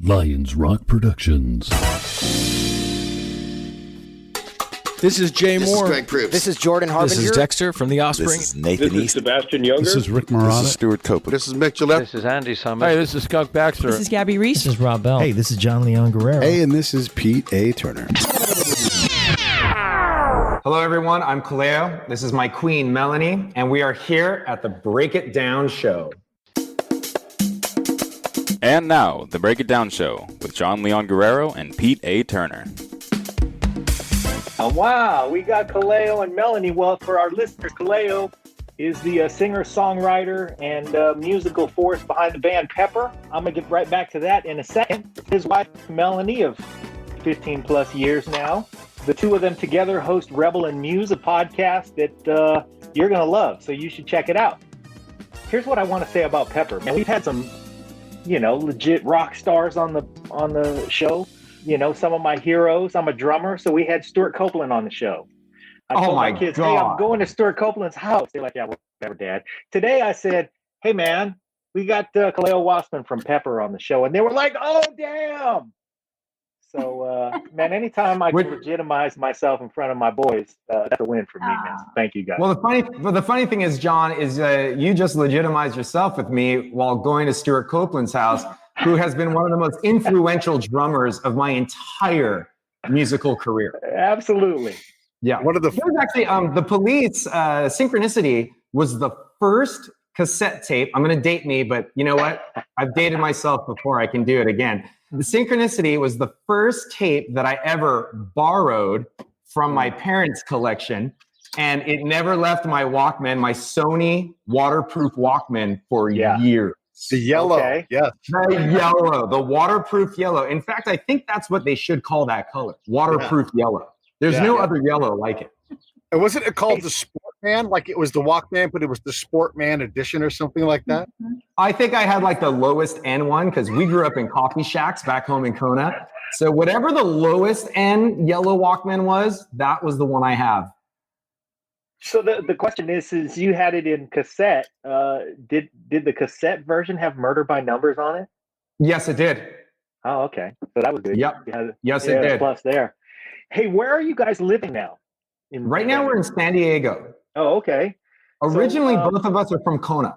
Lions Rock Productions. This is Jay This Moore. is Greg Proops. This is Jordan Harbinger. This is Dexter from The Offspring. This is Nathan This is East. Sebastian Younger. This is Rick Marotta. This is Stuart Copeland. This is Mick Gillette. This is Andy Summers. Hi, this is Skunk Baxter. This is Gabby Reese. This is Rob Bell. Hey, this is John Leon Guerrero. Hey, and this is Pete A. Turner. Hello, everyone. I'm Kaleo. This is my queen, Melanie, and we are here at the Break It Down Show. And now, the Break It Down Show with John Leon Guerrero and Pete A. Turner. Wow, we got Kaleo and Melanie. Well, for our listeners, Kaleo is the singer-songwriter and musical force behind the band Pepper. I'm going to get right back to that in a second. His wife, Melanie, of 15 plus years now. The two of them together host Rebel and Muse, a podcast that you're going to love, so you should check it out. Here's what I want to say about Pepper. Man, we've had some, legit rock stars on the show. Some of my heroes. I'm a drummer, so we had Stuart Copeland on the show. I told my kids, God. hey, I'm going to Stuart Copeland's house. They're like, yeah, whatever, Dad. Today I said, hey, man, we got Kaleo Wassman from Pepper on the show. And they were like, oh, damn. So, man, anytime I can legitimize myself in front of my boys, that's a win for me, man. So thank you, guys. Well, the funny thing is, John, is you just legitimized yourself with me while going to Stuart Copeland's house, who has been one of the most influential drummers of my entire musical career. Absolutely. Yeah. One of the actually the Police Synchronicity was the first cassette tape. I'm going to date me, but you know what? I've dated myself before. I can do it again. The Synchronicity was the first tape that I ever borrowed from my parents' collection, and it never left my Walkman, my Sony waterproof Walkman, for years. The yellow, yes. The waterproof yellow. In fact, I think that's what they should call that color, waterproof yellow. There's no other yellow like it. And wasn't it called the Sportman? Like it was the Walkman, but it was the Sportman edition or something like that? I think I had like the lowest end one because we grew up in coffee shacks back home in Kona. So whatever the lowest end yellow Walkman was, that was the one I have. So the question is, since you had it in cassette, did the cassette version have Murder by Numbers on it? Yes, it did. Oh, okay. So that was good. Yep. Yes, it did. Plus there. Hey, where are you guys living now? Right now we're in San Diego. Oh, okay. Originally, both of us are from Kona.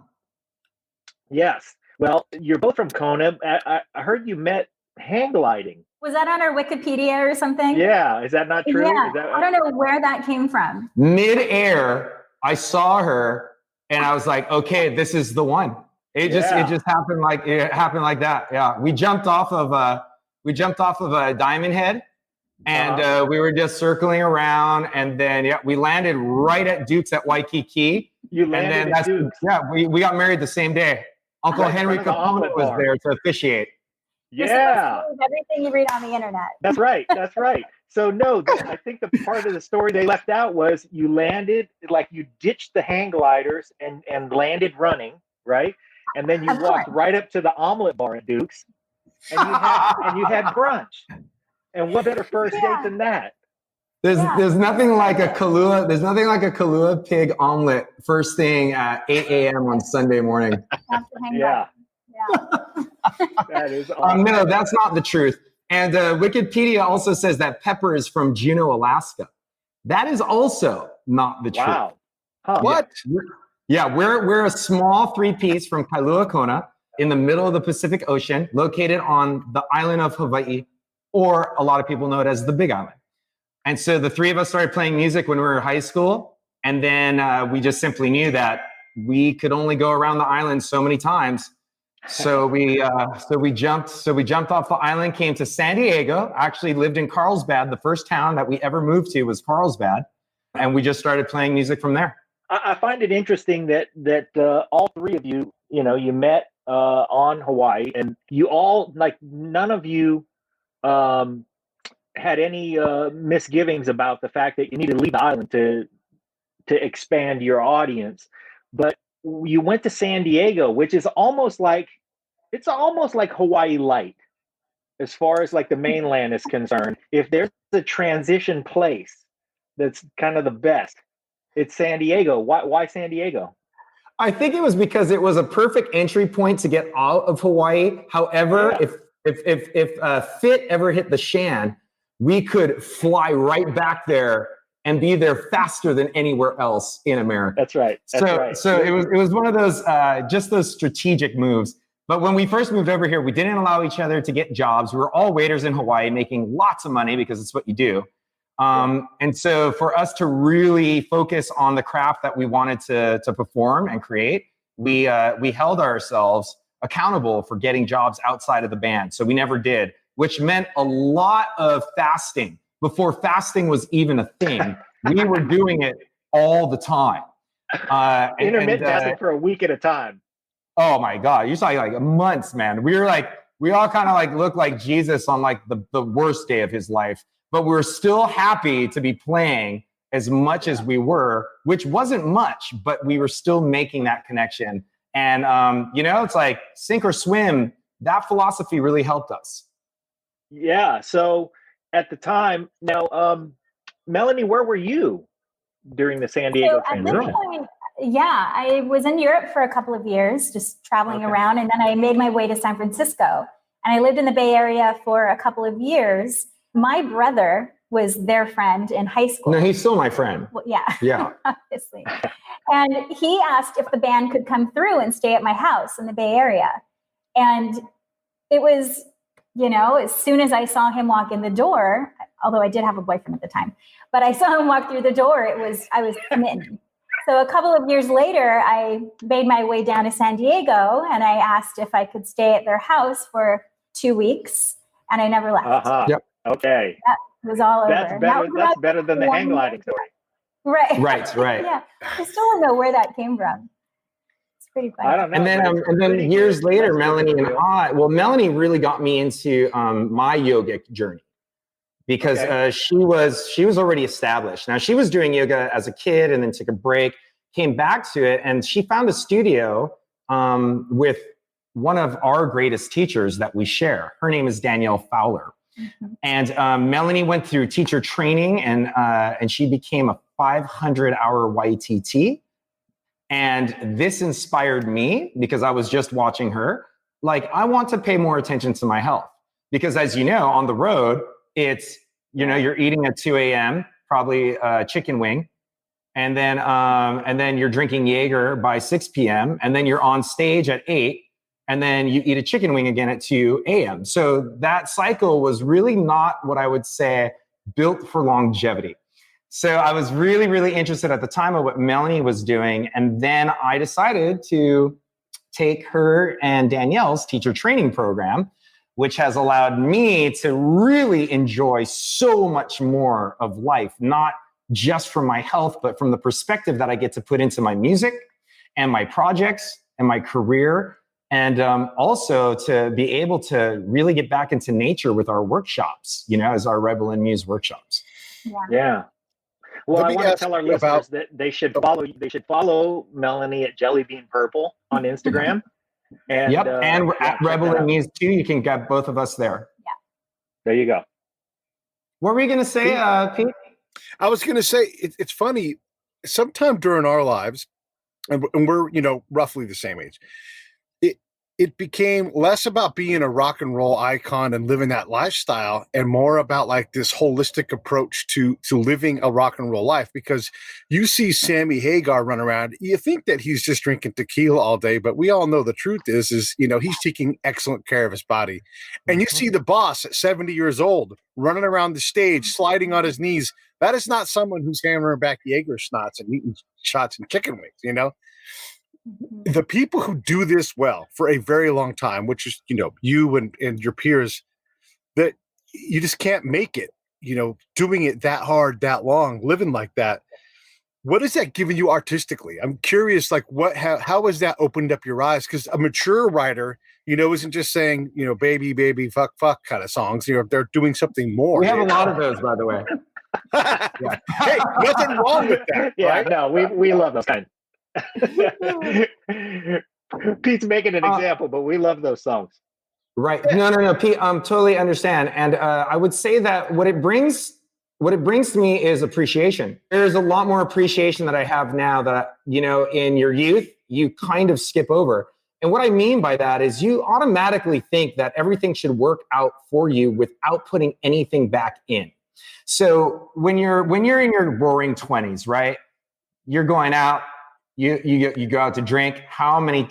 Yes. Well, you're both from Kona. I heard you met hang gliding. Was that on our Wikipedia or something? Yeah. Is that not true? Yeah. I don't know where that came from. Mid-air, I saw her and I was like, okay, this is the one. It just happened like that. Yeah. We jumped off of a Diamond Head. And we were just circling around, and then we landed right at Duke's at Waikiki. You landed at Duke's. Yeah, we got married the same day. Uncle Henry Capone was there to officiate. Yeah, everything you read on the internet. That's right. That's right. So no, I think the part of the story they left out was you landed, like you ditched the hang gliders and landed running, right? And then you walked right up to the omelet bar at Duke's, and you had brunch. And what better first date than that? There's nothing like a Kahlua. There's nothing like a Kahlua pig omelet first thing at 8 a.m. on Sunday morning. Yeah. That is awesome. No, that's not the truth. And Wikipedia also says that Pepper is from Juneau, Alaska. That is also not the truth. Wow. Huh. What? Yeah, we're a small three-piece from Kailua Kona in the middle of the Pacific Ocean, located on the island of Hawaii, or a lot of people know it as the Big Island. And so the three of us started playing music when we were in high school. And then we just simply knew that we could only go around the island so many times. So we jumped off the island, came to San Diego, actually lived in Carlsbad. The first town that we ever moved to was Carlsbad. And we just started playing music from there. I find it interesting that all three of you, you met on Hawaii, and you all, like, none of you had any misgivings about the fact that you need to leave the island to expand your audience. But you went to San Diego, which is almost like Hawaii light as far as like the mainland is concerned. If there's a transition place that's kind of the best, it's San Diego. Why San Diego? I think it was because it was a perfect entry point to get out of Hawaii. However, If Fit ever hit the Shan, we could fly right back there and be there faster than anywhere else in America. That's right. So it was one of those just those strategic moves. But when we first moved over here, we didn't allow each other to get jobs. We were all waiters in Hawaii, making lots of money because it's what you do. And so for us to really focus on the craft that we wanted to perform and create, we held ourselves accountable for getting jobs outside of the band. So we never did, which meant a lot of fasting. Before fasting was even a thing, we were doing it all the time. Intermittent fasting for a week at a time. Oh my God, you're talking like months, man. We all kind of like looked like Jesus on like the worst day of his life, but we were still happy to be playing as much as we were, which wasn't much, but we were still making that connection. And, it's like sink or swim. That philosophy really helped us. Yeah. So at the time, now, Melanie, where were you during the San Diego transition? At this point, yeah, I was in Europe for a couple of years, just traveling around. And then I made my way to San Francisco. And I lived in the Bay Area for a couple of years. My brother was their friend in high school. No, he's still my friend. Well, yeah. Yeah. Obviously. And he asked if the band could come through and stay at my house in the Bay Area. And it was, as soon as I saw him walk in the door, although I did have a boyfriend at the time, but I saw him walk through the door, I was smitten. So a couple of years later, I made my way down to San Diego and I asked if I could stay at their house for 2 weeks, and I never left. Uh-huh. Yep. Okay. That was all over. That's better than the hang gliding story. Right. Right. Yeah. I still don't know where that came from. It's pretty funny. I don't know. And then years later, Melanie Melanie really got me into my yogic journey because she was already established. Now, she was doing yoga as a kid and then took a break, came back to it, and she found a studio with one of our greatest teachers that we share. Her name is Danielle Fowler. Mm-hmm. And Melanie went through teacher training and she became a 500-hour YTT. And this inspired me because I was just watching her. Like, I want to pay more attention to my health because, as you know, on the road, it's, you're eating at 2 a.m., probably a chicken wing. And then you're drinking Jaeger by 6 p.m. And then you're on stage at 8. And then you eat a chicken wing again at 2 a.m. So that cycle was really not what I would say built for longevity. So I was really, really interested at the time of what Melanie was doing. And then I decided to take her and Danielle's teacher training program, which has allowed me to really enjoy so much more of life, not just from my health, but from the perspective that I get to put into my music and my projects and my career. And also to be able to really get back into nature with our workshops, as our Rebel and Muse workshops. Yeah. Well, I want to tell our listeners that they should follow Melanie at Jellybean Purple on Instagram. And, and we're at Rebel and Muse too. You can get both of us there. Yeah. There you go. What were you going to say, Pete? I was going to say, it's funny, sometime during our lives, and we're, roughly the same age, it became less about being a rock and roll icon and living that lifestyle and more about like this holistic approach to living a rock and roll life. Because you see Sammy Hagar run around, you think that he's just drinking tequila all day, but we all know the truth is he's taking excellent care of his body. And you see the boss at 70 years old running around the stage, sliding on his knees. That is not someone who's hammering back Jaeger snots and eating shots and chicken wings, The people who do this well for a very long time, which is, you and your peers, that you just can't make it, doing it that hard, that long, living like that. What has that given you artistically? I'm curious, like how has that opened up your eyes? Because a mature writer, isn't just saying, baby, baby, fuck kind of songs. They're doing something more. We have a lot of those, by the way. Yeah. Hey, nothing wrong with that. Yeah, right? No, we love those kind. Pete's making an example, but we love those songs. Right. No, Pete, totally understand. And I would say that what it brings to me is appreciation. There's a lot more appreciation that I have now that, in your youth, you kind of skip over. And what I mean by that is you automatically think that everything should work out for you without putting anything back in. So when you're in your roaring 20s, right? You're going out, you go out to drink. How many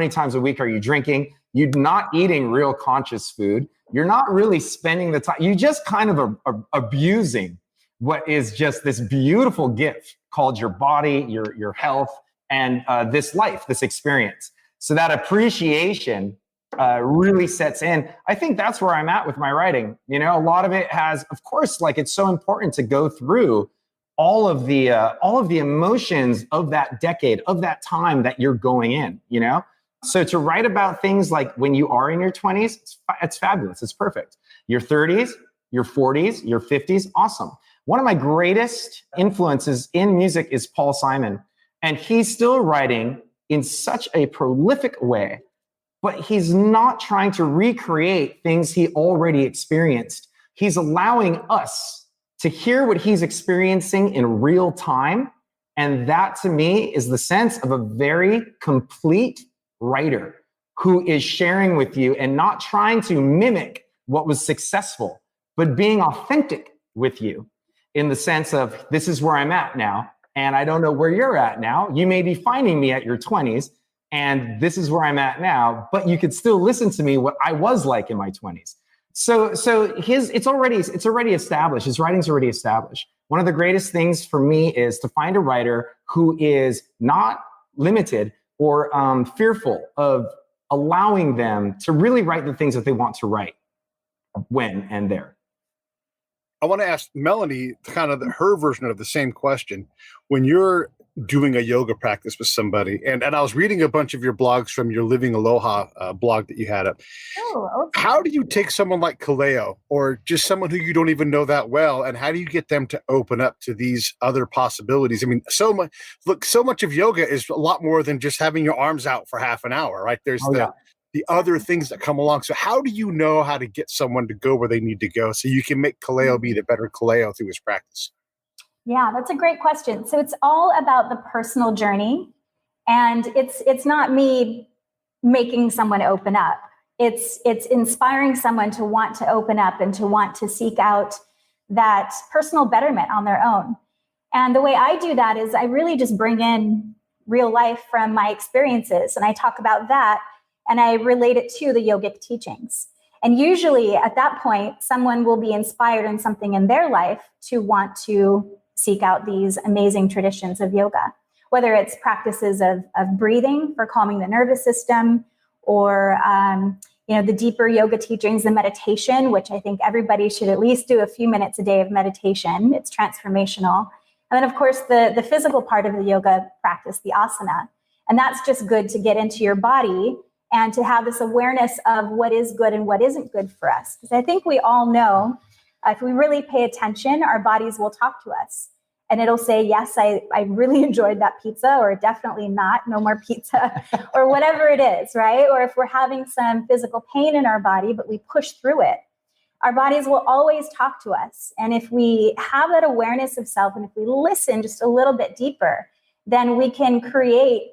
times a week are you drinking? You're not eating real conscious food. You're not really spending the time. You just kind of abusing what is just this beautiful gift called your body, your health, and this life, this experience. So that appreciation really sets in. I think that's where I'm at with my writing. You know, a lot of it has, of course, like it's so important to go through all of the emotions of that decade, of that time that you're going in, you know? So to write about things like when you are in your 20s, it's fabulous. It's perfect. Your 30s, your 40s, your 50s, awesome. One of my greatest influences in music is Paul Simon, and he's still writing in such a prolific way, but he's not trying to recreate things he already experienced. He's allowing us to hear what he's experiencing in real time. And that to me is the sense of a very complete writer who is sharing with you and not trying to mimic what was successful, but being authentic with you in the sense of, this is where I'm at now. And I don't know where you're at now. You may be finding me at your 20s, and this is where I'm at now, but you could still listen to me what I was like in my 20s. So it's already established. His writing's already established. One of the greatest things for me is to find a writer who is not limited or fearful of allowing them to really write the things that they want to write when and there. I want to ask Melanie kind of her version of the same question. When you're doing a yoga practice with somebody, and I was reading a bunch of your blogs from your Living Aloha blog that you had up. Oh, okay. How do you take someone like Kaleo or just someone who you don't even know that well, and how do you get them to open up to these other possibilities? I mean, so much of yoga is a lot more than just having your arms out for half an hour, right? There's the other things that come along. So how do you know how to get someone to go where they need to go so you can make Kaleo be the better Kaleo through his practice? Yeah, that's a great question. So it's all about the personal journey, and it's not me making someone open up. It's inspiring someone to want to open up and to want to seek out that personal betterment on their own. And the way I do that is I really just bring in real life from my experiences, and I talk about that, and I relate it to the yogic teachings. And usually at that point, someone will be inspired in something in their life to want to seek out these amazing traditions of yoga, whether it's practices of breathing for calming the nervous system, or the deeper yoga teachings, the meditation, which I think everybody should at least do a few minutes a day of meditation. It's transformational. And then, of course, the physical part of the yoga practice, the asana. And that's just good to get into your body and to have this awareness of what is good and what isn't good for us. Because I think we all know, if we really pay attention, our bodies will talk to us. And it'll say, yes, I really enjoyed that pizza, or definitely not, no more pizza, or whatever it is, right? Or if we're having some physical pain in our body, but we push through it, our bodies will always talk to us. And if we have that awareness of self, and if we listen just a little bit deeper, then we can create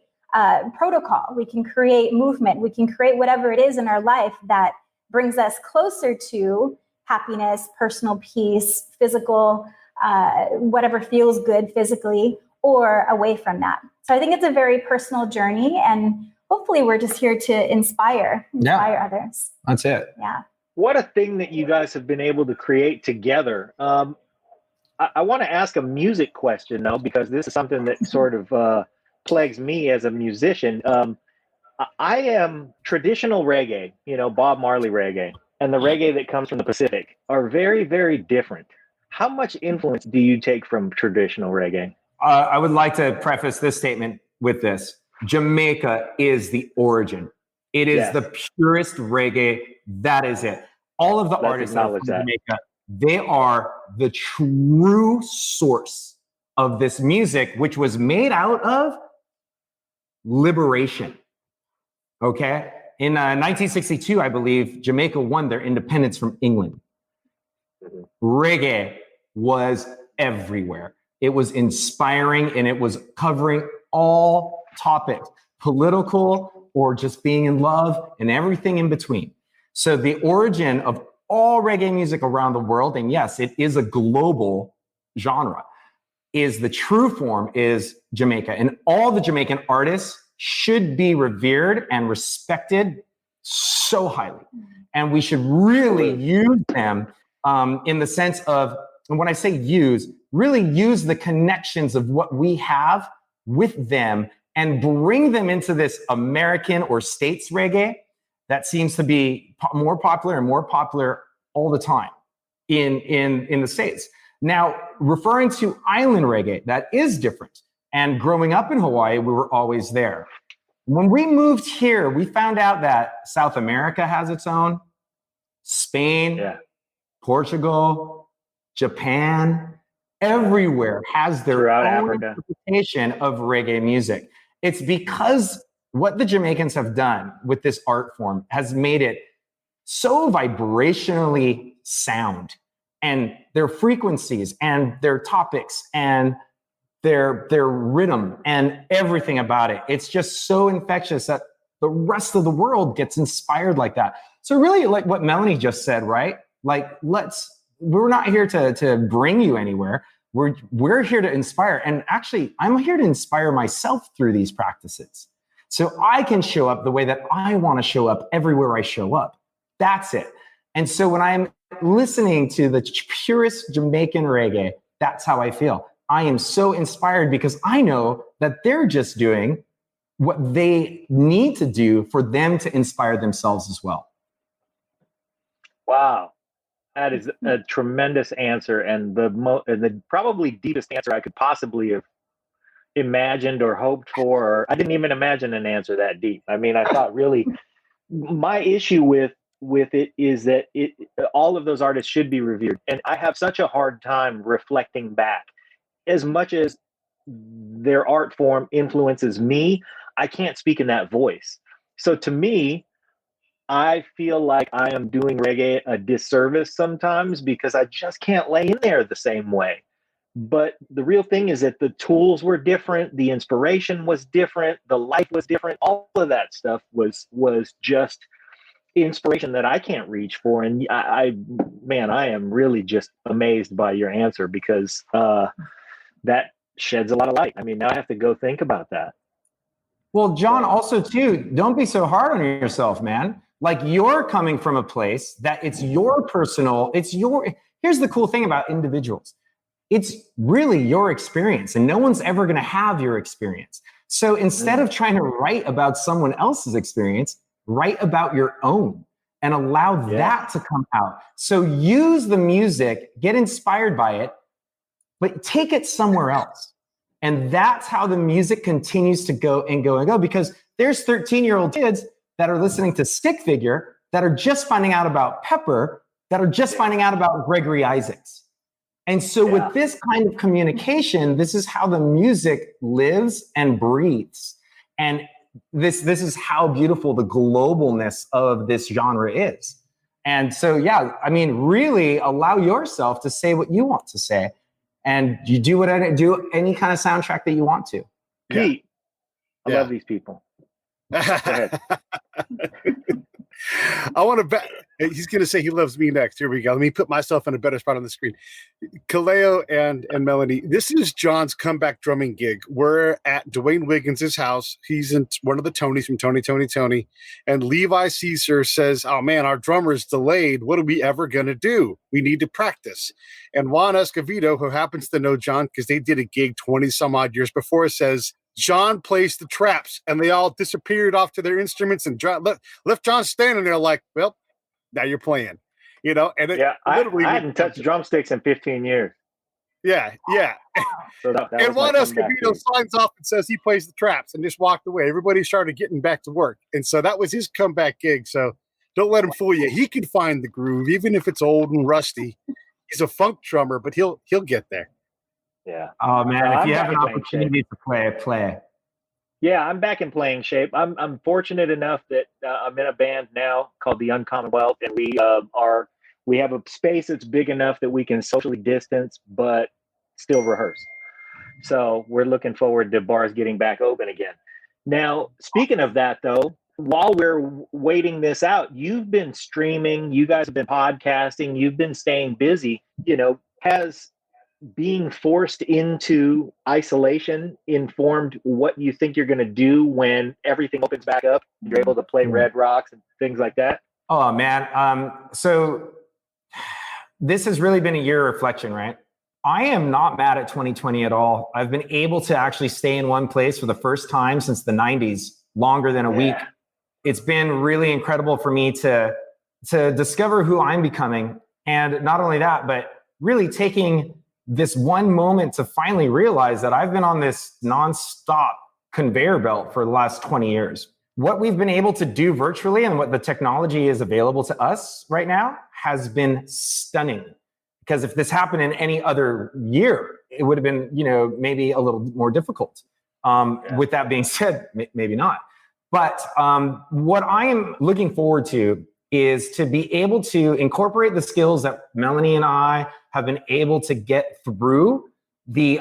protocol, we can create movement, we can create whatever it is in our life that brings us closer to happiness, personal peace, physical, whatever feels good physically, or away from that. So I think it's a very personal journey, and hopefully we're just here to inspire others. That's it. Yeah. What a thing that you guys have been able to create together. I want to ask a music question though, because this is something that sort of plagues me as a musician. I am traditional reggae, Bob Marley reggae, and the reggae that comes from the Pacific are very, very different. How much influence do you take from traditional reggae? I would like to preface this statement with this. Jamaica is the origin. It is the purest reggae. That is it. All of the artists that are from Jamaica, they are the true source of this music, which was made out of liberation. Okay? In 1962, I believe, Jamaica won their independence from England. Reggae was everywhere. It was inspiring, and it was covering all topics, political, or just being in love and everything in between. So the origin of all reggae music around the world, and yes, it is a global genre, is the true form is Jamaica. And all the Jamaican artists should be revered and respected so highly. And we should really use them in the sense of, and when I say use, really use the connections of what we have with them and bring them into this American or States reggae that seems to be more popular and more popular all the time in the States. Now, referring to island reggae, that is different. And growing up in Hawaii, we were always there. When we moved here, we found out that South America has its own, Spain, Portugal, Japan, everywhere has their own interpretation of reggae music. It's because what the Jamaicans have done with this art form has made it so vibrationally sound, and their frequencies and their topics and their rhythm and everything about it. It's just so infectious that the rest of the world gets inspired like that. So really, like what Melanie just said, right? Like, we're not here to bring you anywhere. We're here to inspire. And actually, I'm here to inspire myself through these practices, so I can show up the way that I want to show up everywhere I show up. That's it. And so when I'm listening to the purest Jamaican reggae, that's how I feel. I am so inspired because I know that they're just doing what they need to do for them to inspire themselves as well. Wow. That is a tremendous answer, and the probably deepest answer I could possibly have imagined or hoped for. I didn't even imagine an answer that deep. I mean, I thought really my issue with it is that all of those artists should be revered. And I have such a hard time reflecting back. As much as their art form influences me, I can't speak in that voice. So to me, I feel like I am doing reggae a disservice sometimes because I just can't lay in there the same way. But the real thing is that the tools were different, the inspiration was different, the life was different. All of that stuff was just inspiration that I can't reach for. And I am really just amazed by your answer, because that sheds a lot of light. I mean, now I have to go think about that. Well, John, also too, don't be so hard on yourself, man. Like, you're coming from a place that it's your personal, here's the cool thing about individuals. It's really your experience, and no one's ever going to have your experience. So instead of trying to write about someone else's experience, write about your own and allow that to come out. So use the music, get inspired by it, but take it somewhere else. And that's how the music continues to go and go and go, because there's 13-year-old kids that are listening to Stick Figure, that are just finding out about Pepper, that are just finding out about Gregory Isaacs. And so with this kind of communication, this is how the music lives and breathes. And this is how beautiful the globalness of this genre is. And so, I mean, really allow yourself to say what you want to say. And you do any kind of soundtrack that you want to. Pete, I love these people. Go ahead. I want to bet he's going to say he loves me next. Here we go. Let me put myself in a better spot on the screen. Kaleo and Melanie, this is John's comeback drumming gig. We're at Dwayne Wiggins' house. He's in one of the Tonys from Tony. And Levi Caesar says, "Oh man, our drummer is delayed. What are we ever going to do? We need to practice." And Juan Escovedo, who happens to know John because they did a gig 20 some odd years before, says, John plays the traps, and they all disappeared off to their instruments, and left John standing there like, well, now you're playing, And I hadn't touched drumsticks in 15 years. Yeah. So that and Juan Escovedo signs off and says he plays the traps and just walked away. Everybody started getting back to work, and so that was his comeback gig. So don't let him fool you. He can find the groove, even if it's old and rusty. He's a funk drummer, but he'll get there. Yeah. Oh man, if you have an opportunity to play. Yeah, I'm back in playing shape. I'm fortunate enough that I'm in a band now called the Uncommonwealth, and we have a space that's big enough that we can socially distance but still rehearse. So we're looking forward to bars getting back open again. Now, speaking of that, though, while we're waiting this out, you've been streaming, you guys have been podcasting, you've been staying busy. Has being forced into isolation informed what you think you're going to do when everything opens back up? You're able to play Red Rocks and things like that? Oh, man. So this has really been a year of reflection, right? I am not mad at 2020 at all. I've been able to actually stay in one place for the first time since the 90s, longer than a week. It's been really incredible for me to discover who I'm becoming. And not only that, but really taking this one moment to finally realize that I've been on this nonstop conveyor belt for the last 20 years. What we've been able to do virtually and what the technology is available to us right now has been stunning. Because if this happened in any other year, it would have been, maybe a little more difficult. With that being said, maybe not. But what I am looking forward to is to be able to incorporate the skills that Melanie and I have been able to get through the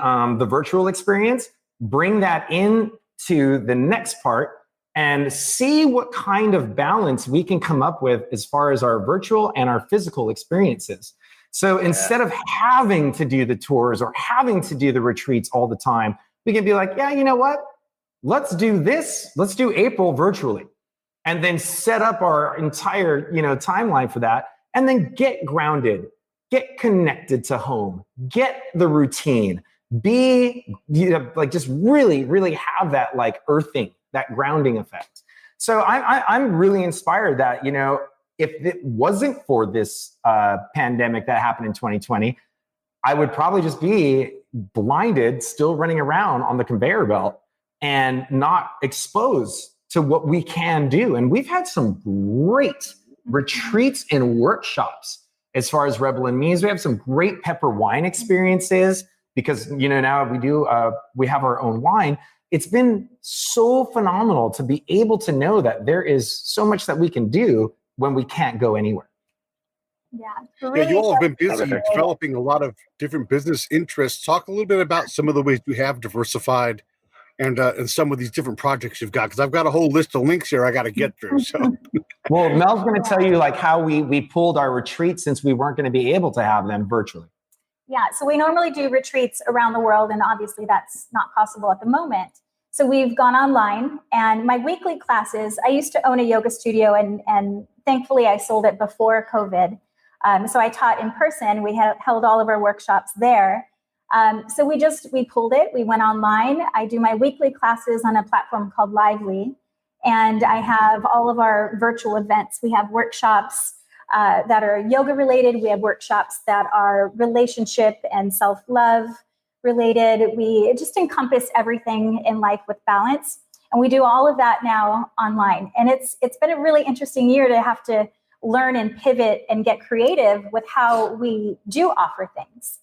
virtual experience, bring that into the next part, and see what kind of balance we can come up with as far as our virtual and our physical experiences. So instead of having to do the tours or having to do the retreats all the time, we can be like, yeah, you know what? Let's do this. Let's do April virtually, and then set up our entire, timeline for that, and then get grounded, get connected to home, get the routine, be, just really, really have that earthing, that grounding effect. So I'm really inspired that, if it wasn't for this pandemic that happened in 2020, I would probably just be blinded, still running around on the conveyor belt and not exposed to what we can do. And we've had some great retreats and workshops as far as Rebel and Muse. We have some great pepper wine experiences because, now we have our own wine. It's been so phenomenal to be able to know that there is so much that we can do when we can't go anywhere. Really you all have been busy developing a lot of different business interests. Talk a little bit about some of the ways you have diversified and some of these different projects you've got, because I've got a whole list of links here I got to get through. So, well, Mel's going to tell you how we pulled our retreats since we weren't going to be able to have them virtually. Yeah, so we normally do retreats around the world, and obviously that's not possible at the moment. So we've gone online, and my weekly classes, I used to own a yoga studio, and thankfully I sold it before COVID. So I taught in person. We held all of our workshops there. So we pulled it. We went online. I do my weekly classes on a platform called Lively, and I have all of our virtual events. We have workshops that are yoga related. We have workshops that are relationship and self-love related. We just encompass everything in life with balance. And we do all of that now online. And it's been a really interesting year to have to learn and pivot and get creative with how we do offer things.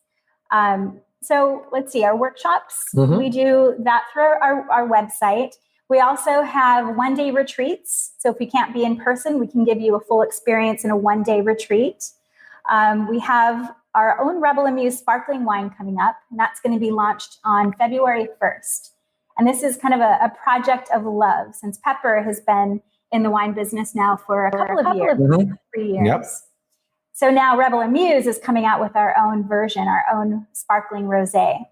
So let's see, our workshops, we do that through our website. We also have one-day retreats. So if we can't be in person, we can give you a full experience in a one-day retreat. We have our own Rebel and Muse sparkling wine coming up, and that's going to be launched on February 1st. And this is kind of a project of love, since Pepper has been in the wine business now for a couple of years, 3 years. Yep. So now Rebel and Muse is coming out with our own version, our own sparkling rosé.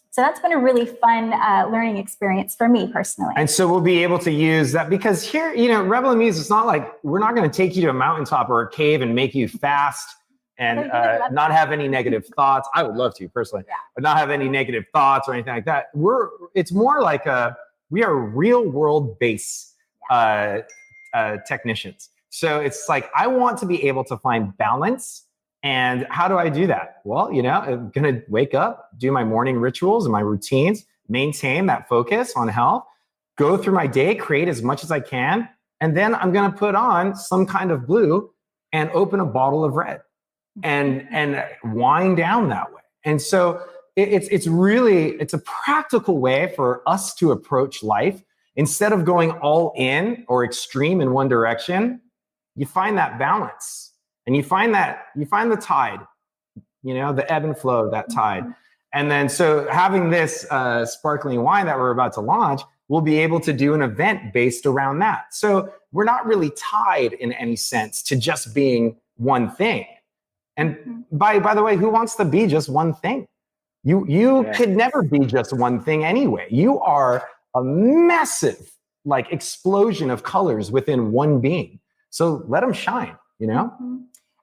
So that's been a really fun learning experience for me personally. And so we'll be able to use that because here, Rebel and Muse, it's not like we're not going to take you to a mountaintop or a cave and make you fast and not have any negative thoughts. I would love to personally, but not have any negative thoughts or anything like that. It's more like we are real world based technicians. So it's like, I want to be able to find balance. And how do I do that? Well, I'm going to wake up, do my morning rituals and my routines, maintain that focus on health, go through my day, create as much as I can. And then I'm going to put on some kind of blue and open a bottle of red and wind down that way. And so it's a practical way for us to approach life. Instead of going all in or extreme in one direction, you find that balance. And you find the tide, the ebb and flow of that tide. And then so having this sparkling wine that we're about to launch we'll be able to do an event based around that. So we're not really tied in any sense to just being one thing. And by the way, who wants to be just one thing? You could never be just one thing anyway. You are a massive like explosion of colors within one being. So let them shine, you know?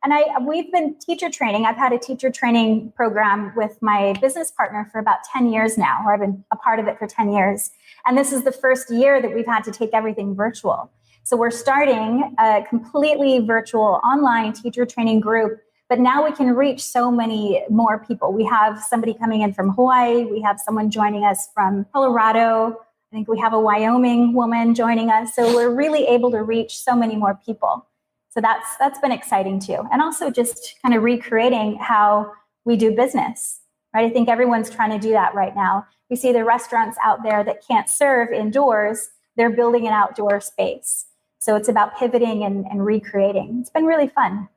And we've been teacher training. I've had a teacher training program with my business partner for about 10 years now, or I've been a part of it for 10 years. And this is the first year that we've had to take everything virtual. So we're starting a completely virtual online teacher training group, but now we can reach so many more people. We have somebody coming in from Hawaii. We have someone joining us from Colorado. I think we have a Wyoming woman joining us. So we're really able to reach so many more people. So that's been exciting too. And also just kind of recreating how we do business, right? I think everyone's trying to do that right now. We see the restaurants out there that can't serve indoors. They're building an outdoor space. So it's about pivoting and recreating. It's been really fun.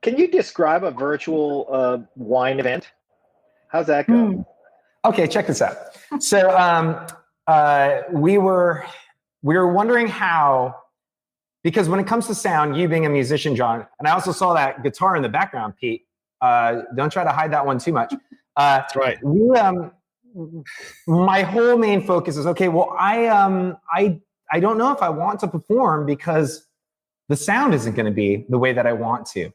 Can you describe a virtual wine event? How's that go? Okay, check this out. So we were wondering how, because when it comes to sound, you being a musician, John, and I also saw that guitar in the background, Pete. Don't try to hide that one too much. That's right. My whole main focus is, okay, well, I don't know if I want to perform because the sound isn't going to be the way that I want to.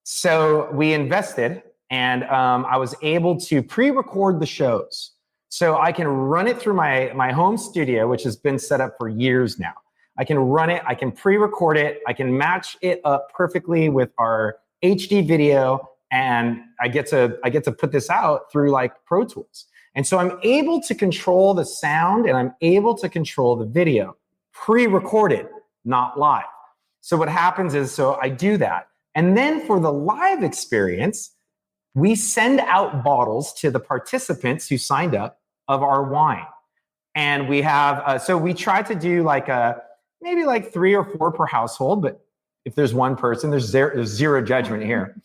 So we invested, and I was able to pre-record the shows. So I can run it through my home studio, which has been set up for years now. I can run it, I can pre-record it, I can match it up perfectly with our HD video, and I get to put this out through like Pro Tools. And so I'm able to control the sound and I'm able to control the video, pre-recorded, not live. So what happens is, so I do that. And then for the live experience, we send out bottles to the participants who signed up of our wine. And we have, so we try to do like maybe like 3 or 4 per household, but if there's one person, there's zero judgment here.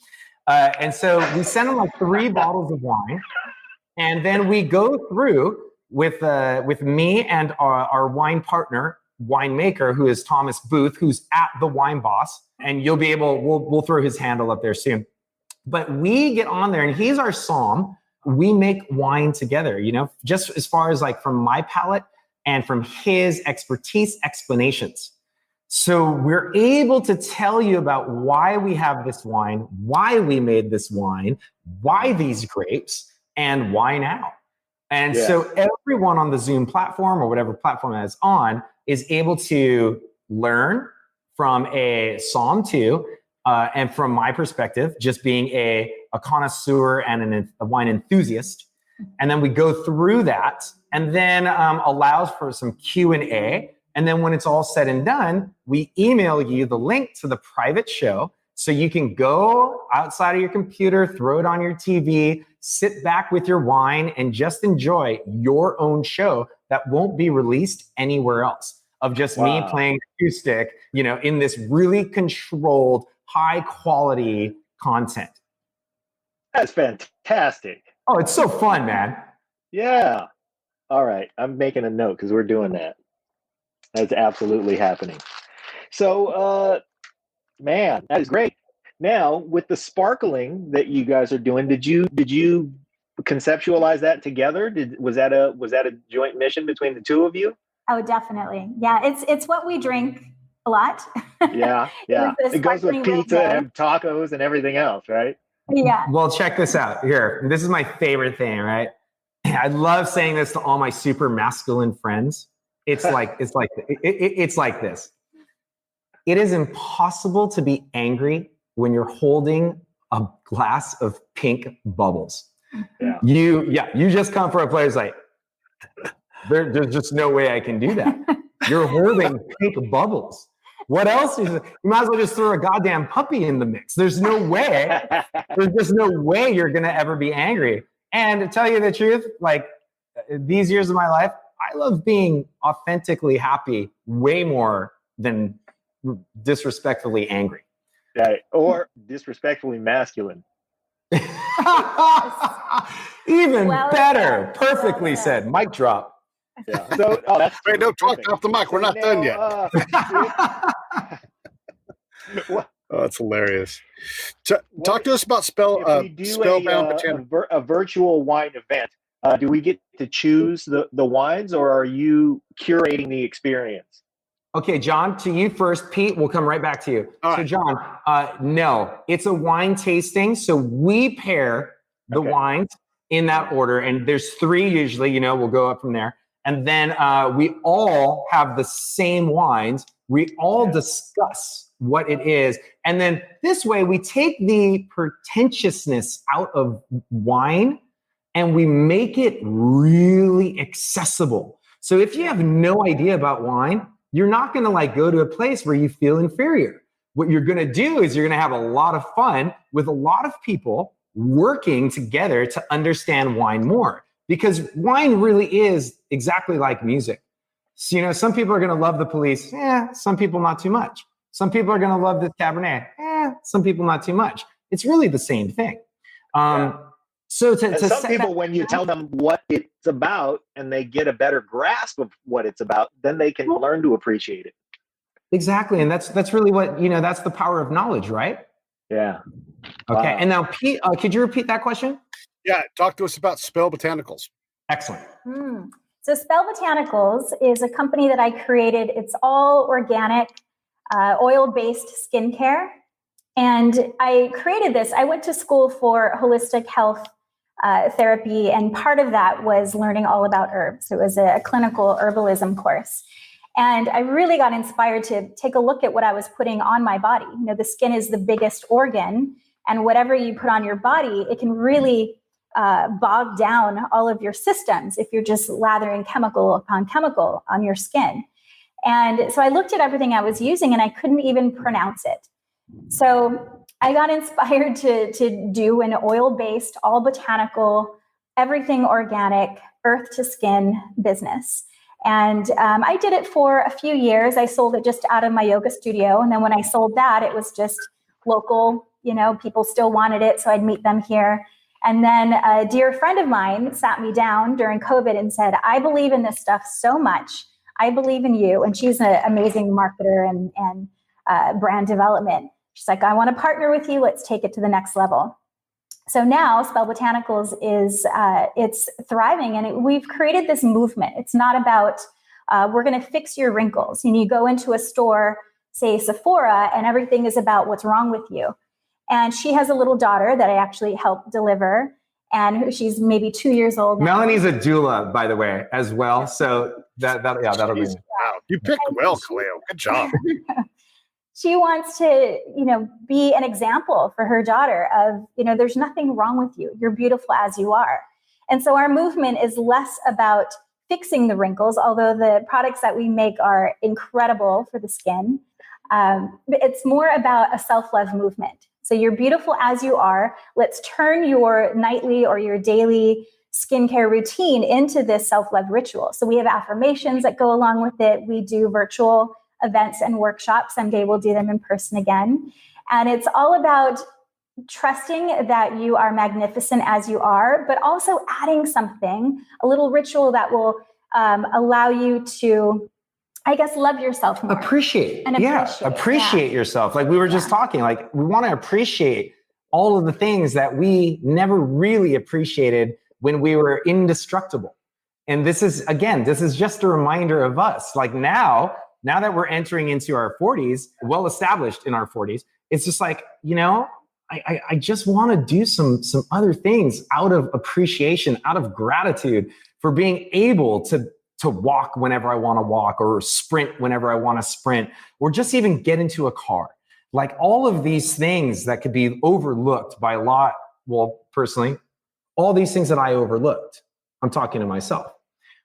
And so we send them like 3 bottles of wine. And then we go through with me and our wine partner, winemaker, who is Thomas Booth, who's at the Wine Boss. And you'll be able, we'll throw his handle up there soon. But we get on there and he's our somm. We make wine together, you know, just as far as like from my palate and from his expertise explanations. So we're able to tell you about why we have this wine, why we made this wine, why these grapes, and why now. And so everyone on the Zoom platform or whatever platform that is on is able to learn from a somm too. And from my perspective, just being a connoisseur and a wine enthusiast. And then we go through that and then allows for some Q&A. And then when it's all said and done, we email you the link to the private show so you can go outside of your computer, throw it on your TV, sit back with your wine and just enjoy your own show that won't be released anywhere else, of just me playing acoustic, you know, in this really controlled, high quality content. That's fantastic. Oh, it's so fun, man. Yeah. All right. I'm making a note because we're doing that. That's absolutely happening. So, man, that is great. Now, with the sparkling that you guys are doing, did you conceptualize that together? Was that a joint mission between the two of you? Oh, definitely. Yeah, it's what we drink a lot. Yeah. It goes with pizza and tacos and everything else, right? Yeah. Well, check this out. Here, this is my favorite thing, right? I love saying this to all my super masculine friends. It's like this. It is impossible to be angry when you're holding a glass of pink bubbles. Yeah. You just come for a place like, there's just no way I can do that. You're holding pink bubbles. What else is it? You might as well just throw a goddamn puppy in the mix. There's no way. There's just no way you're going to ever be angry. And to tell you the truth, like these years of my life, I love being authentically happy way more than disrespectfully angry. Right. Or disrespectfully masculine. Even better. Perfectly said. Mic drop. Yeah. So, that's Wait, no, talk perfect. off the mic. We're not done yet. What, Oh, that's hilarious. Talk to us about if we do Spellbound Botanicals. a virtual wine event, do we get to choose the wines, or are you curating the experience? Okay, John, to you first. Pete, we'll come right back to you. All so, right. John, no, it's a wine tasting. So we pair the wines in that order, and there's 3 usually. We'll go up from there, and then we all have the same wines. We all discuss what it is, and then this way we take the pretentiousness out of wine, and we make it really accessible. So if you have no idea about wine, you're not going to go to a place where you feel inferior. What you're going to do is you're going to have a lot of fun with a lot of people working together to understand wine more, because wine really is exactly like music. So, some people are going to love the Police. Some people not too much. Some people are going to love this Cabernet. Some people not too much. It's really the same thing. So to some people, when you tell them what it's about and they get a better grasp of what it's about, then they can learn to appreciate it. Exactly. And that's really what, that's the power of knowledge, right? Yeah. Okay. Wow. And now, Pete, could you repeat that question? Yeah. Talk to us about Spell Botanicals. Excellent. So Spell Botanicals is a company that I created. It's all organic, oil-based skincare. And I created this. I went to school for holistic health therapy, and part of that was learning all about herbs. It was a clinical herbalism course. And I really got inspired to take a look at what I was putting on my body. The skin is the biggest organ, and whatever you put on your body, it can really bog down all of your systems if you're just lathering chemical upon chemical on your skin. And so I looked at everything I was using, and I couldn't even pronounce it. So I got inspired to do an oil-based, all botanical, everything organic, earth to skin business. And I did it for a few years. I sold it just out of my yoga studio. And then when I sold that, it was just local, people still wanted it. So I'd meet them here. And then a dear friend of mine sat me down during COVID and said, I believe in this stuff so much. I believe in you. And she's an amazing marketer and brand development. She's like, I want to partner with you. Let's take it to the next level. So now Spell Botanicals is it's thriving, and we've created this movement. It's not about we're going to fix your wrinkles. You go into a store, say Sephora, and everything is about what's wrong with you. And she has a little daughter that I actually helped deliver, and she's maybe 2 years old now. Melanie's a doula, by the way, as well. So that'll be. Wow, you picked well, Kaleo. Good job. She wants to, be an example for her daughter of, there's nothing wrong with you. You're beautiful as you are. And so our movement is less about fixing the wrinkles, although the products that we make are incredible for the skin. It's more about a self-love movement. So you're beautiful as you are. Let's turn your nightly or your daily skincare routine into this self-love ritual. So we have affirmations that go along with it. We do virtual events and workshops. Someday we'll do them in person again. And it's all about trusting that you are magnificent as you are, but also adding something, a little ritual that will allow you to, love yourself more. Appreciate yourself. Like we were just talking, we want to appreciate all of the things that we never really appreciated when we were indestructible. And this is just a reminder of us. Now that we're entering into our 40s, well established in our 40s, it's just I just want to do some other things out of appreciation, out of gratitude for being able to walk whenever I want to walk, or sprint whenever I want to sprint, or just even get into a car. All of these things that could be overlooked by a lot. Well, personally, all these things that I overlooked, I'm talking to myself.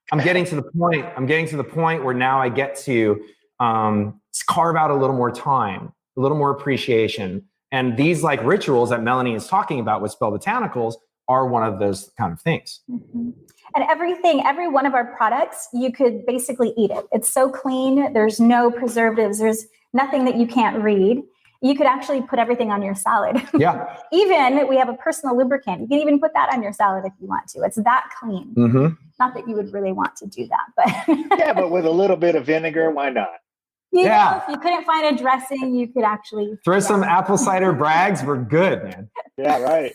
I'm getting to the point where now I get to carve out a little more time, a little more appreciation. And these rituals that Melanie is talking about with Spell Botanicals are one of those kind of things. Mm-hmm. And every one of our products, you could basically eat it. It's so clean. There's no preservatives. There's nothing that you can't read. You could actually put everything on your salad. Yeah. Even we have a personal lubricant. You can even put that on your salad if you want to. It's that clean. Mm-hmm. Not that you would really want to do that, but Yeah, but with a little bit of vinegar, why not? you know, Yeah. if you couldn't find a dressing, you could actually Throw some apple cider brags. We're good, man. Yeah, right.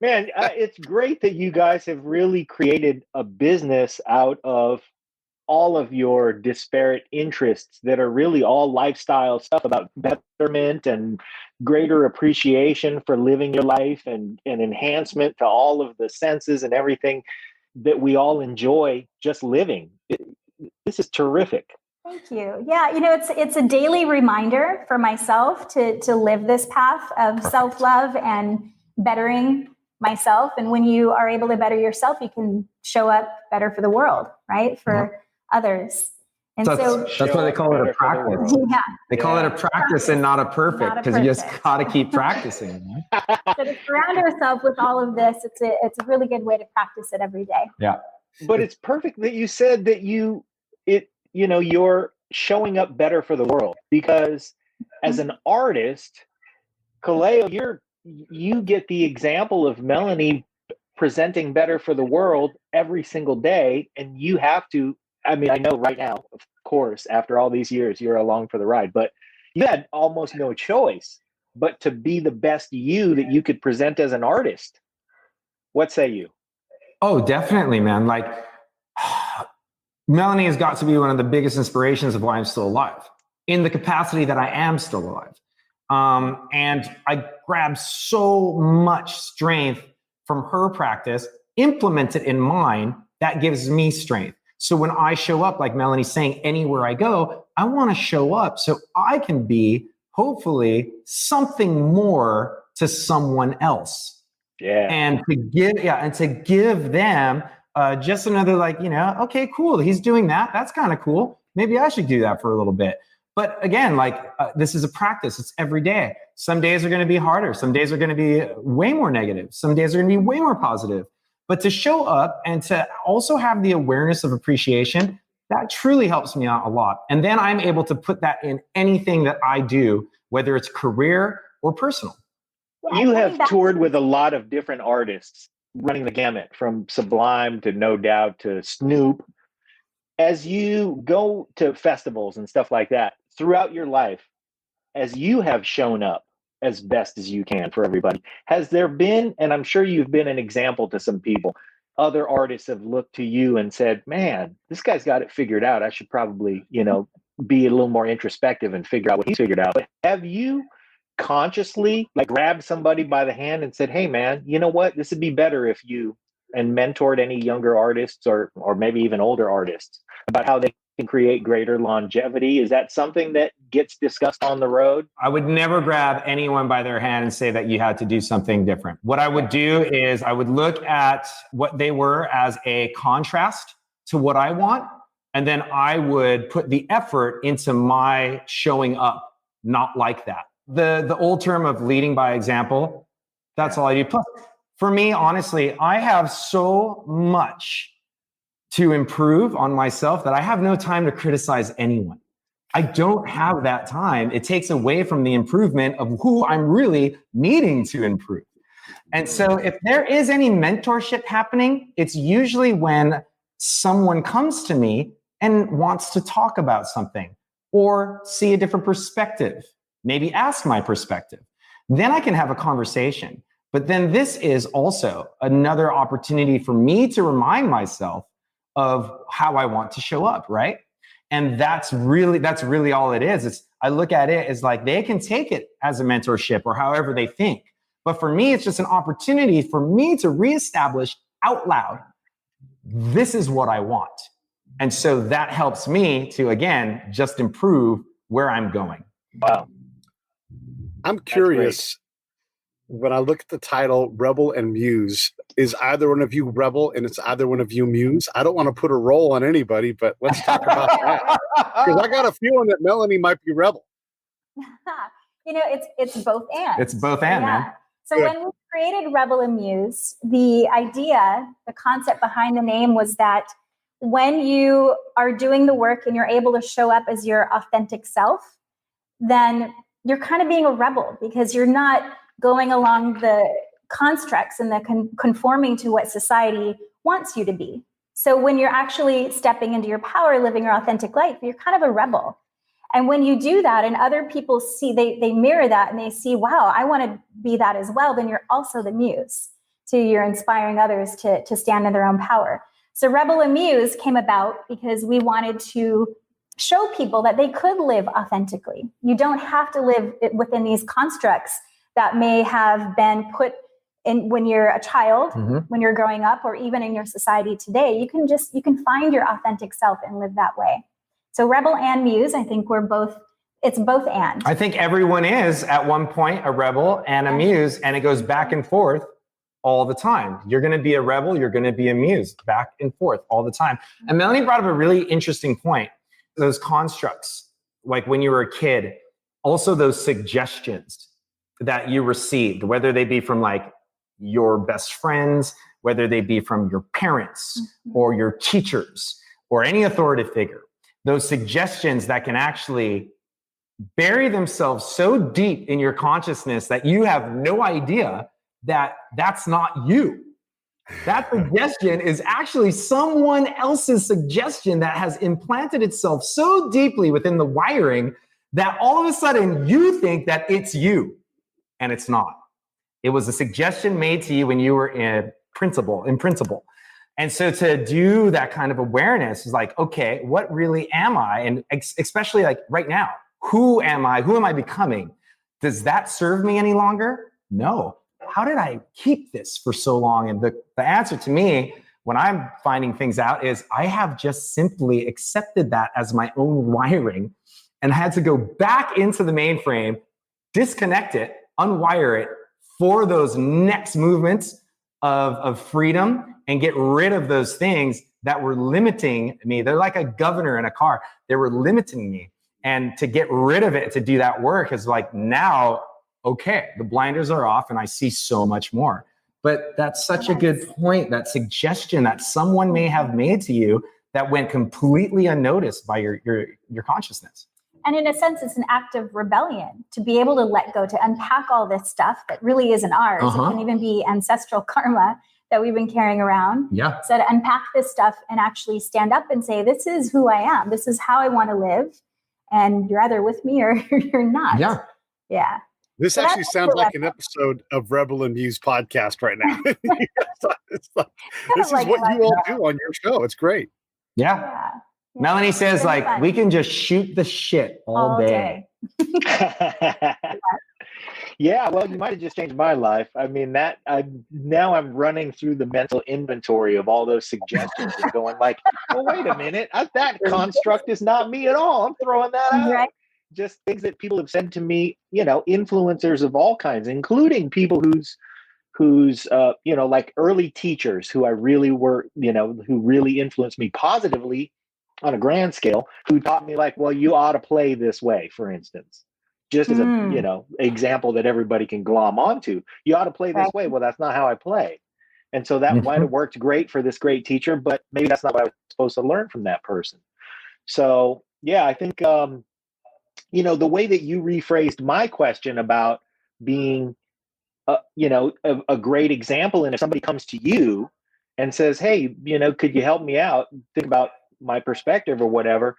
Man, it's great that you guys have really created a business out of all of your disparate interests that are really all lifestyle stuff about betterment and greater appreciation for living your life and enhancement to all of the senses and everything that we all enjoy just living. This is terrific. Thank you. Yeah, you know, it's a daily reminder for myself to live this path of self-love and bettering myself. And when you are able to better yourself, you can show up better for the world, right? For others. And That's why they call it a practice. Yeah. They call it a practice and not a perfect, because you just got to keep practicing. Man. So to surround ourselves with all of this, it's a really good way to practice it every day. Yeah. But it's perfect that you said that you're showing up better for the world, because as an artist, Kaleo, you get the example of Melanie presenting better for the world every single day, and you have to. I mean, I know right now, of course, after all these years, you're along for the ride, but you had almost no choice but to be the best you that you could present as an artist. What say you? Oh, definitely, man. Like, Melanie has got to be one of the biggest inspirations of why I'm still alive, in the capacity that I am still alive. And I grab so much strength from her practice, implement it in mine, that gives me strength. So when I show up, like Melanie's saying, anywhere I go, I want to show up so I can be, hopefully, something more to someone else. Yeah. And to give them just another, like, okay, cool. He's doing that. That's kind of cool. Maybe I should do that for a little bit. But again, this is a practice. It's every day. Some days are going to be harder. Some days are going to be way more negative. Some days are going to be way more positive. But to show up and to also have the awareness of appreciation, that truly helps me out a lot. And then I'm able to put that in anything that I do, whether it's career or personal. You have toured with a lot of different artists, running the gamut from Sublime to No Doubt to Snoop. As you go to festivals and stuff like that throughout your life, as you have shown up as best as you can for everybody, has there been, and I'm sure you've been an example to some people, other artists have looked to you and said, man, this guy's got it figured out. I should probably, be a little more introspective and figure out what he's figured out. But have you consciously grabbed somebody by the hand and said, hey man, you know what, this would be better if you, and mentored any younger artists or maybe even older artists about how they can create greater longevity? Is that something that gets discussed on the road? I would never grab anyone by their hand and say that you had to do something different. What I would do is I would look at what they were as a contrast to what I want. And then I would put the effort into my showing up not like that. The old term of leading by example, that's all I do. Plus, for me, honestly, I have so much to improve on myself that I have no time to criticize anyone. I don't have that time. It takes away from the improvement of who I'm really needing to improve. And so if there is any mentorship happening, it's usually when someone comes to me and wants to talk about something or see a different perspective, maybe ask my perspective. Then I can have a conversation. But then this is also another opportunity for me to remind myself of how I want to show up, right? And that's really all it is. I look at it as like they can take it as a mentorship or however they think. But for me, it's just an opportunity for me to reestablish out loud, this is what I want. And so that helps me to, again, just improve where I'm going. Wow. I'm curious, when I look at the title Rebel and Muse, is either one of you Rebel and it's either one of you Muse? I don't want to put a role on anybody, but let's talk about that. Because I got a feeling that Melanie might be Rebel. It's both and. It's both and, man. So when we created Rebel and Muse, the idea, the concept behind the name was that when you are doing the work and you're able to show up as your authentic self, then you're kind of being a rebel because you're not going along the constructs and the conforming to what society wants you to be. So when you're actually stepping into your power, living your authentic life, you're kind of a rebel. And when you do that and other people see, they mirror that and they see, wow, I want to be that as well, then you're also the muse. So you're inspiring others to stand in their own power. So Rebel and Muse came about because we wanted to show people that they could live authentically. You don't have to live within these constructs that may have been put in when you're a child, when you're growing up, or even in your society today. You can find your authentic self and live that way. So Rebel and Muse, I think it's both and. I think everyone is at one point a rebel and a muse, and it goes back and forth all the time. You're going to be a rebel, you're going to be a muse, back and forth all the time. And Melanie brought up a really interesting point. Those constructs, like when you were a kid, also those suggestions that you received, whether they be from like your best friends, whether they be from your parents or your teachers or any authoritative figure, those suggestions that can actually bury themselves so deep in your consciousness that you have no idea that that's not you. That suggestion is actually someone else's suggestion that has implanted itself so deeply within the wiring that all of a sudden you think that it's you, and it's not. It was a suggestion made to you when you were in principle. And so to do that kind of awareness is like, okay, what really am I? And especially like right now, who am I? Who am I becoming? Does that serve me any longer? No. How did I keep this for so long? And the answer to me, when I'm finding things out, is I have just simply accepted that as my own wiring and had to go back into the mainframe, disconnect it, unwire it for those next movements of freedom and get rid of those things that were limiting me. They're like a governor in a car. They were limiting me. And to get rid of it, to do that work is like now, okay, the blinders are off and I see so much more. But that's such a good point, that suggestion that someone may have made to you that went completely unnoticed by your consciousness. And in a sense, it's an act of rebellion to be able to let go, to unpack all this stuff that really isn't ours. It can even be ancestral karma that we've been carrying around. Yeah. So to unpack this stuff and actually stand up and say, this is who I am. This is how I want to live. And you're either with me or you're not. Yeah. Yeah. This So actually that's sounds like Rebel. an episode of Rebel and Muse podcast right now. It's like, this is like what it you all like do on your show. It's great. Yeah. Yeah. Melanie says, It's like, fun. we can just shoot the shit all day. Yeah, well, you might have just changed my life. I mean, now I'm running through the mental inventory of all those suggestions and going like, well, wait a minute, that construct is not me at all. I'm throwing that out. Right. Just things that people have said to me, influencers of all kinds, including people who's like early teachers who I really were, who really influenced me positively on a grand scale, who taught me like, well, you ought to play this way, for instance, just as a, example that everybody can glom onto. You ought to play this way. Well, that's not how I play. And so that might have worked great for this great teacher, but maybe that's not what I was supposed to learn from that person. So, yeah, I think, the way that you rephrased my question about being, a great example. And if somebody comes to you and says, hey, could you help me out? Think about my perspective or whatever,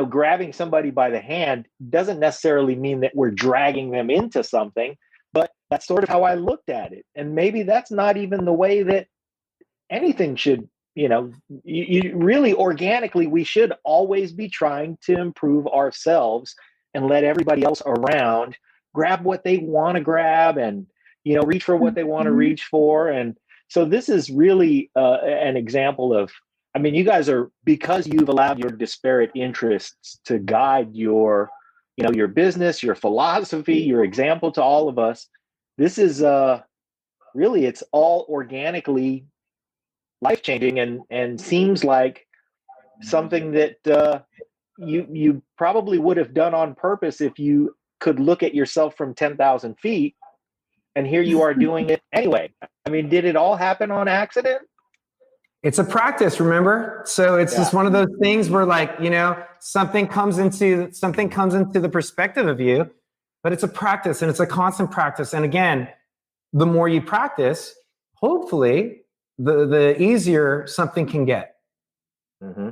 grabbing somebody by the hand doesn't necessarily mean that we're dragging them into something, but that's sort of how I looked at it. And maybe that's not even the way that anything should, you really organically, we should always be trying to improve ourselves and let everybody else around grab what they want to grab and, reach for what they want to reach for. And so this is really an example of, I mean, you guys are, because you've allowed your disparate interests to guide your, your business, your philosophy, your example to all of us. This is really, it's all organically life-changing and seems like something that you probably would have done on purpose if you could look at yourself from 10,000 feet, and here you are doing it anyway. I mean, did it all happen on accident? It's a practice, remember? So it's just one of those things where, like, something comes into the perspective of you, but it's a practice and it's a constant practice. And again, the more you practice, hopefully the easier something can get. Mm-hmm.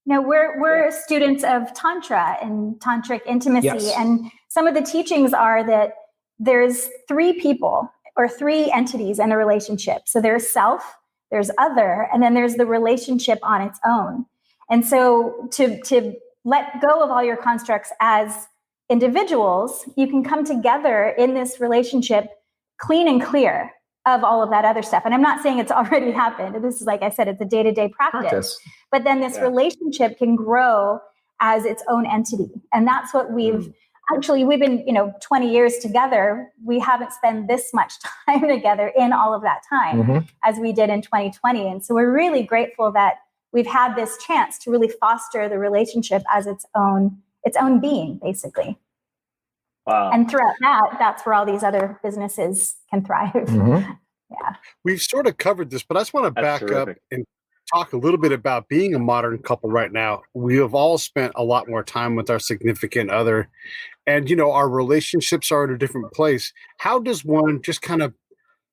No, we're students of Tantra and Tantric intimacy. Yes. And some of the teachings are that there's three people or three entities in a relationship. So there's self, there's other, and then there's the relationship on its own. And so to let go of all your constructs as individuals, you can come together in this relationship clean and clear of all of that other stuff. And I'm not saying it's already happened. This is, like I said, it's a day-to-day practice. But then this relationship can grow as its own entity. And that's what we've been, 20 years together. We haven't spent this much time together in all of that time as we did in 2020. And so we're really grateful that we've had this chance to really foster the relationship as its own being, basically. Wow. And throughout that's where all these other businesses can thrive. Yeah. We've sort of covered this, but I just want to back up and talk a little bit about being a modern couple right now. We have all spent a lot more time with our significant other, and our relationships are in a different place. How does one just kind of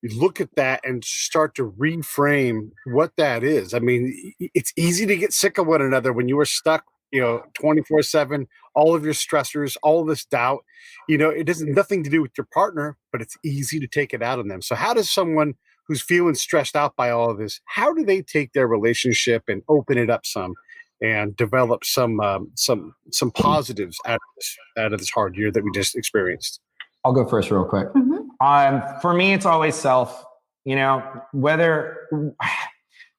look at that and start to reframe what that is? I mean, it's easy to get sick of one another when you are stuck 24/7, all of your stressors, all of this doubt, it has nothing to do with your partner, but it's easy to take it out on them. So how does someone who's feeling stressed out by all of this, how do they take their relationship and open it up some and develop some positives out of this hard year that we just experienced? I'll go first real quick. For me, it's always self, whether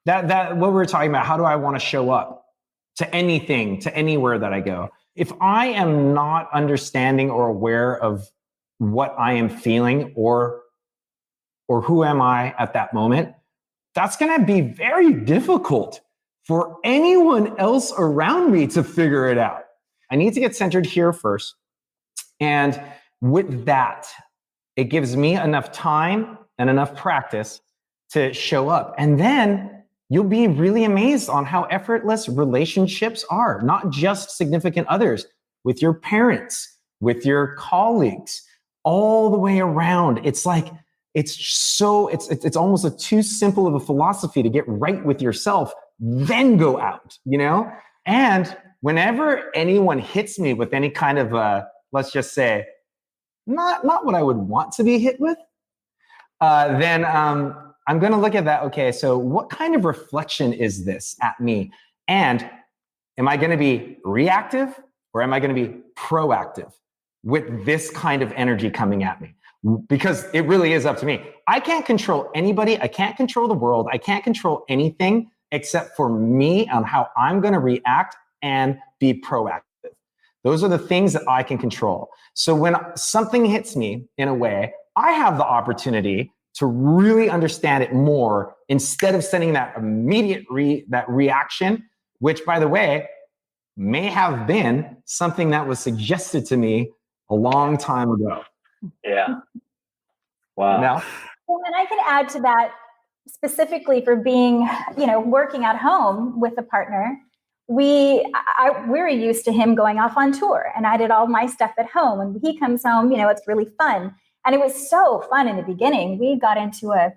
that what we were talking about, how do I want to show up to anything, to anywhere that I go? If I am not understanding or aware of what I am feeling or who am I at that moment, that's going to be very difficult for anyone else around me to figure it out. I need to get centered here first. And with that, it gives me enough time and enough practice to show up. And then you'll be really amazed on how effortless relationships are, not just significant others, with your parents, with your colleagues, all the way around. It's like, it's almost too simple of a philosophy to get right with yourself, then go out, And whenever anyone hits me with any kind of, let's just say, not what I would want to be hit with, then I'm going to look at that. Okay, so what kind of reflection is this at me? And am I going to be reactive or am I going to be proactive with this kind of energy coming at me? Because it really is up to me. I can't control anybody. I can't control the world. I can't control anything except for me on how I'm going to react and be proactive. Those are the things that I can control. So when something hits me in a way, I have the opportunity to really understand it more instead of sending that immediate reaction, which, by the way, may have been something that was suggested to me a long time ago. Yeah. Wow. Now, and I can add to that specifically for being, working at home with a partner. We were used to him going off on tour, and I did all my stuff at home. And he comes home, it's really fun. And it was so fun in the beginning. We got into a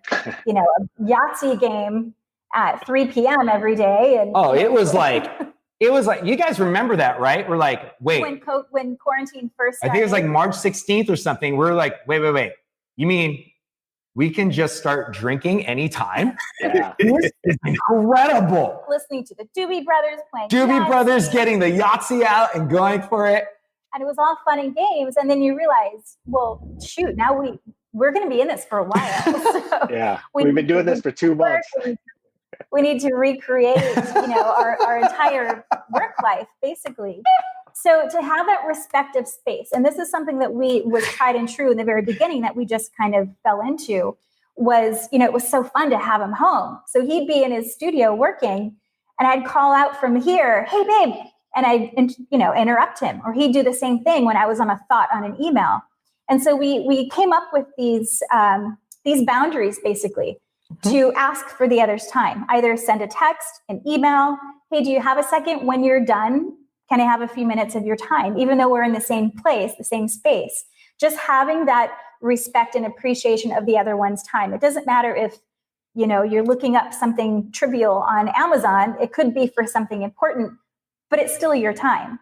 Yahtzee game at 3 p.m. every day. And it was like, you guys remember that, right? We're like, wait. When quarantine first started. I think it was like March 16th or something. We're like, wait. You mean we can just start drinking anytime? Yeah. This is incredible. Listening to the Doobie Brothers playing Doobie Yahtzee. Brothers getting the Yahtzee out and going for it. And it was all fun and games. And then you realize, well, shoot, now we're going to be in this for a while. So yeah. We've been doing this for 2 months. We need to recreate, our entire work life, basically. So to have that respective space, and this is something that was tried and true in the very beginning that we just kind of fell into, was, it was so fun to have him home. So he'd be in his studio working, and I'd call out from here, hey, babe. And I'd, interrupt him, or he'd do the same thing when I was on a thought on an email. And so we came up with these boundaries, basically, to ask for the other's time. Either send a text, an email. Hey, do you have a second? When you're done, can I have a few minutes of your time? Even though we're in the same place, the same space. just having that respect and appreciation of the other one's time. It doesn't matter if, you know, you're looking up something trivial on Amazon. It could be for something important, but it's still your time.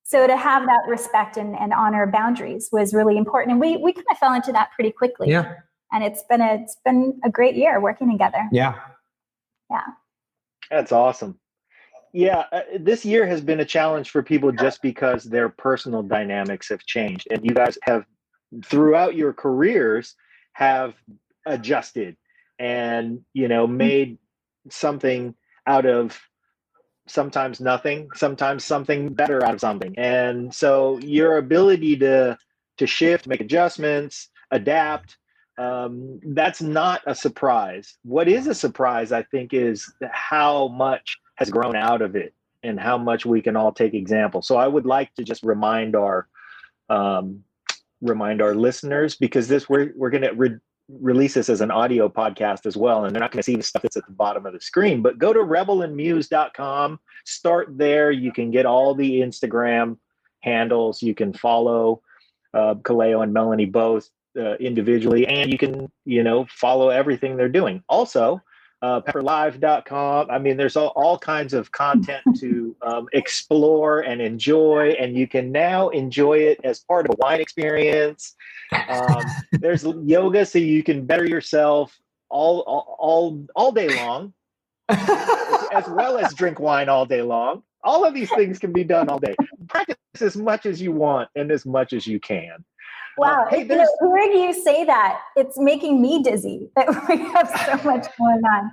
So to have that respect and honor boundaries was really important. And we kind of fell into that pretty quickly. Yeah. And it's been a great year working together. Yeah. Yeah. That's awesome. Yeah, this year has been a challenge for people just because their personal dynamics have changed. And you guys have, throughout your careers, have adjusted and, you know, made something out of sometimes nothing, sometimes something better out of something. And so your ability to shift, make adjustments, adapt, that's not a surprise. What is a surprise, I think, is how much has grown out of it and how much we can all take example. So I would like to just remind our listeners, because we're going to release this as an audio podcast as well, and they're not going to see the stuff that's at the bottom of the screen, but go to rebelandmuse.com, start there. You can get all the Instagram handles. You can follow Kaleo and Melanie both individually, and you can, you know, follow everything they're doing. Also, pepperlive.com. I mean, there's all kinds of content to explore and enjoy, and you can now enjoy it as part of a wine experience. There's yoga, so you can better yourself all day long, as well as drink wine all day long. All of these things can be done all day. Practice as much as you want and as much as you can. Wow. Hey, hearing you say that, it's making me dizzy that we have so much going on.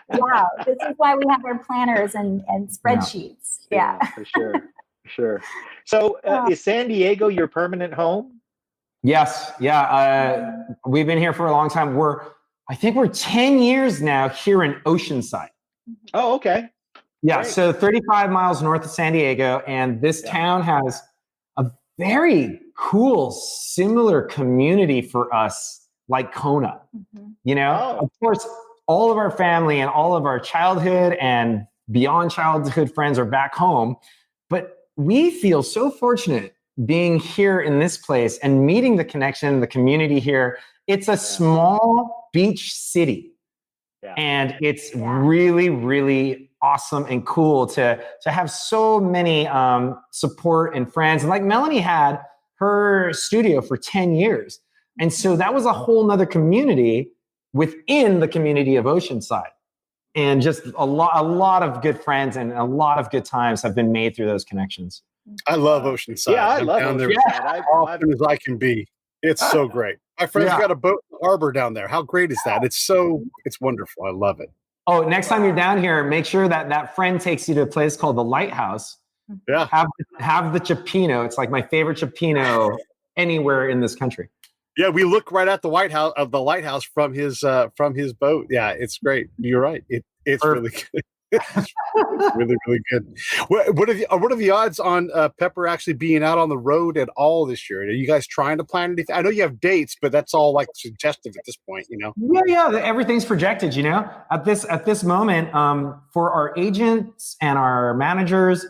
Wow. This is why we have our planners and spreadsheets. Yeah. For sure. So is San Diego your permanent home? Yes. Yeah. We've been here for a long time. I think we're 10 years now here in Oceanside. Oh, okay. Yeah. Great. So 35 miles north of San Diego. And this town has a very cool, similar community for us, like Kona. Mm-hmm. You know, of course, all of our family and all of our childhood and beyond childhood friends are back home. But we feel so fortunate being here in this place and meeting the connection, the community here. It's a small beach city. Yeah. And it's really, really awesome and cool to have so many support and friends. And like Melanie had her studio for 10 years. And so that was a whole nother community within the community of Oceanside. And just a lot of good friends and a lot of good times have been made through those connections. I love Oceanside. Yeah, I love Oceanside. Often as I can be. It's so great. My friend's got a boat in the harbor down there. How great is that? It's wonderful. I love it. Oh, next time you're down here, make sure that friend takes you to a place called the Lighthouse. Yeah. Have the Cioppino. It's like my favorite Cioppino anywhere in this country. Yeah, we look right at the lighthouse from his boat. Yeah, it's great. You're right. It's really good. It's really, really good. What are the odds on Pepper actually being out on the road at all this year? Are you guys trying to plan anything? I know you have dates, but that's all like suggestive at this point, you know? Yeah. Everything's projected, you know? At this moment, for our agents and our managers,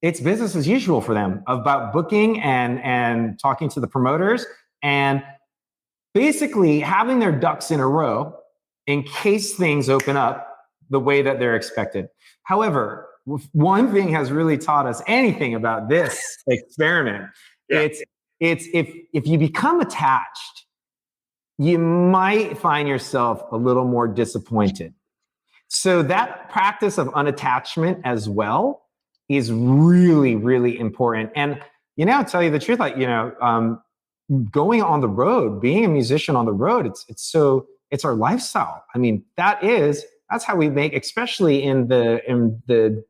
it's business as usual for them about booking and talking to the promoters and basically having their ducks in a row in case things open up the way that they're expected. However, one thing has really taught us anything about this experiment. It's if you become attached, you might find yourself a little more disappointed. So that practice of unattachment as well is really, really important. And, you know, I'll tell you the truth, like, you know, going on the road, being a musician on the road, it's our lifestyle. I mean, that's how we make, especially in the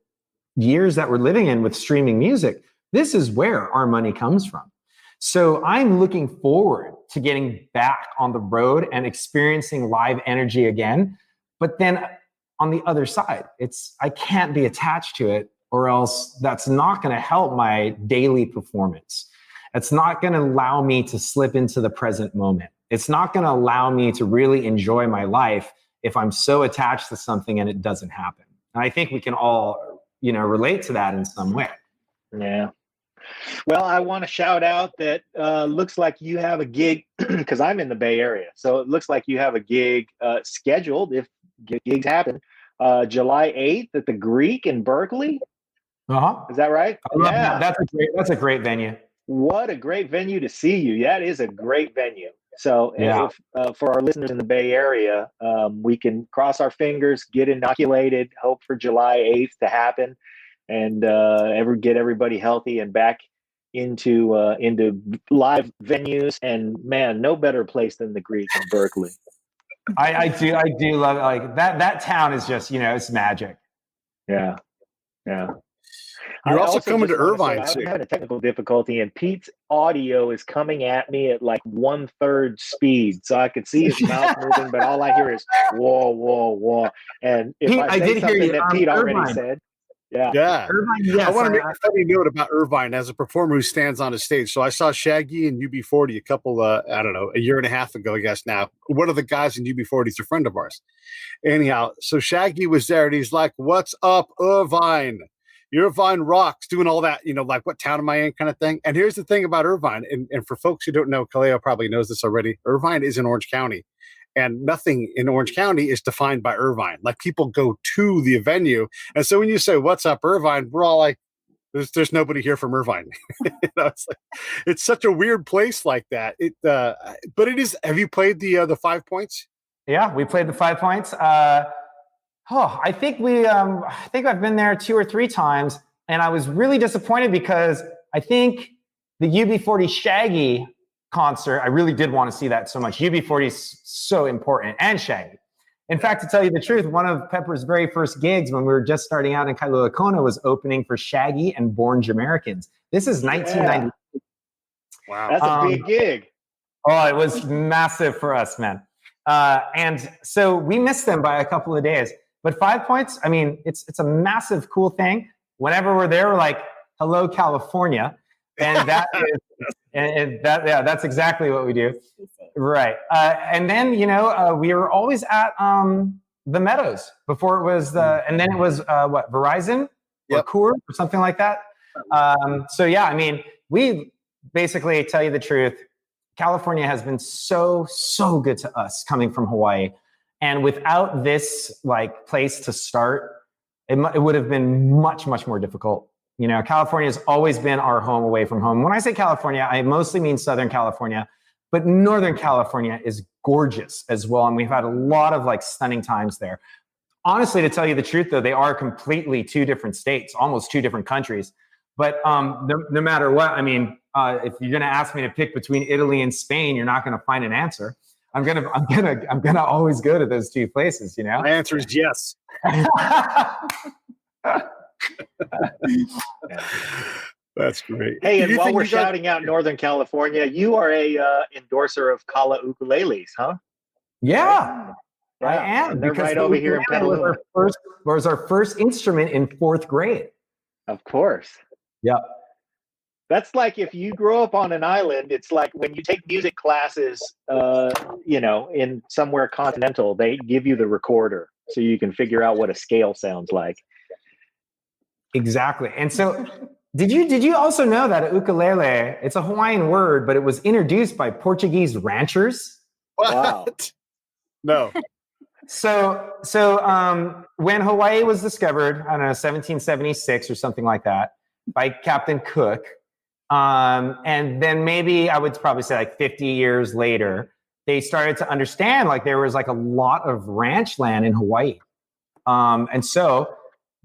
years that we're living in with streaming music. This is where our money comes from. So I'm looking forward to getting back on the road and experiencing live energy again. But then on the other side, I can't be attached to it, or else that's not going to help my daily performance. It's not going to allow me to slip into the present moment. It's not going to allow me to really enjoy my life if I'm so attached to something and it doesn't happen. And I think we can all, you know, relate to that in some way. Yeah. Well, I want to shout out that looks like you have a gig because I'm in the Bay Area. So it looks like you have a gig scheduled if gigs happen. July 8th at the Greek in Berkeley. Uh-huh. Is that right? I love that. That's a great venue. What a great venue to see you. That is a great venue. So Yeah. if for our listeners in the Bay Area, we can cross our fingers, get inoculated, hope for July 8th to happen, and get everybody healthy and back into live venues. And man, no better place than the Greek in Berkeley. I do love it. Like that town is just, it's magic. Yeah. You're also coming to Irvine I'm soon. having a technical difficulty, and Pete's audio is coming at me at like 1/3 speed, so I could see his mouth moving, but all I hear is whoa, whoa, whoa. And if Pete, I say did hear something you. that Pete already Irvine. said, yeah. Irvine, yes, I want to make a funny note about Irvine as a performer who stands on a stage. So I saw Shaggy and UB40 a couple, a year and a half ago, I guess now. One of the guys in UB40 is a friend of ours. Anyhow, so Shaggy was there and he's like, "What's up, Irvine? Irvine rocks," doing all that, like what town am I in kind of thing. And here's the thing about Irvine, and for folks who don't know, Kaleo probably knows this already. Irvine is in Orange County, and nothing in Orange County is defined by Irvine. Like people go to the venue. And so when you say, "What's up, Irvine?" we're all like, there's nobody here from Irvine. It's such a weird place like that. But it is, have you played the 5 points? Yeah, we played the 5 points. I think I've been there 2 or 3 times, and I was really disappointed because I think the UB40 Shaggy concert, I really did want to see that so much. UB40 is so important, and Shaggy. In fact, to tell you the truth, one of Pepper's very first gigs when we were just starting out in Kailua was opening for Shaggy and Born Jamaicans. This is 1990. Yeah. Wow. That's a big gig. Oh, it was massive for us, man. And so we missed them by a couple of days. But 5 points, I mean, it's a massive, cool thing. Whenever we're there, we're like, "Hello, California," and that is, that's exactly what we do, right? And then we were always at the Meadows before it was and then it was Verizon or Coors or something like that. So yeah, I mean, we basically, tell you the truth, California has been so good to us coming from Hawaii. And without this place to start, it would have been much, much more difficult. California has always been our home away from home. When I say California, I mostly mean Southern California, but Northern California is gorgeous as well. And we've had a lot of stunning times there. Honestly, to tell you the truth, though, they are completely 2 different states, almost 2 different countries. But no matter what, I mean, if you're going to ask me to pick between Italy and Spain, you're not going to find an answer. I'm gonna always go to those 2 places. My answer is yes. That's great. Hey, and while we're shouting out Northern California, you are a endorser of Kala ukuleles, huh? Yeah, I am. They're right over here in Petaluma. Was our first instrument in 4th grade. Of course. Yeah. That's like if you grow up on an island, it's like when you take music classes, in somewhere continental, they give you the recorder so you can figure out what a scale sounds like. Exactly. And so did you also know that a ukulele, it's a Hawaiian word, but it was introduced by Portuguese ranchers? Wow. No. So when Hawaii was discovered, I don't know, 1776 or something like that, by Captain Cook, and then maybe I would probably say 50 years later, they started to understand there was a lot of ranch land in Hawaii. And so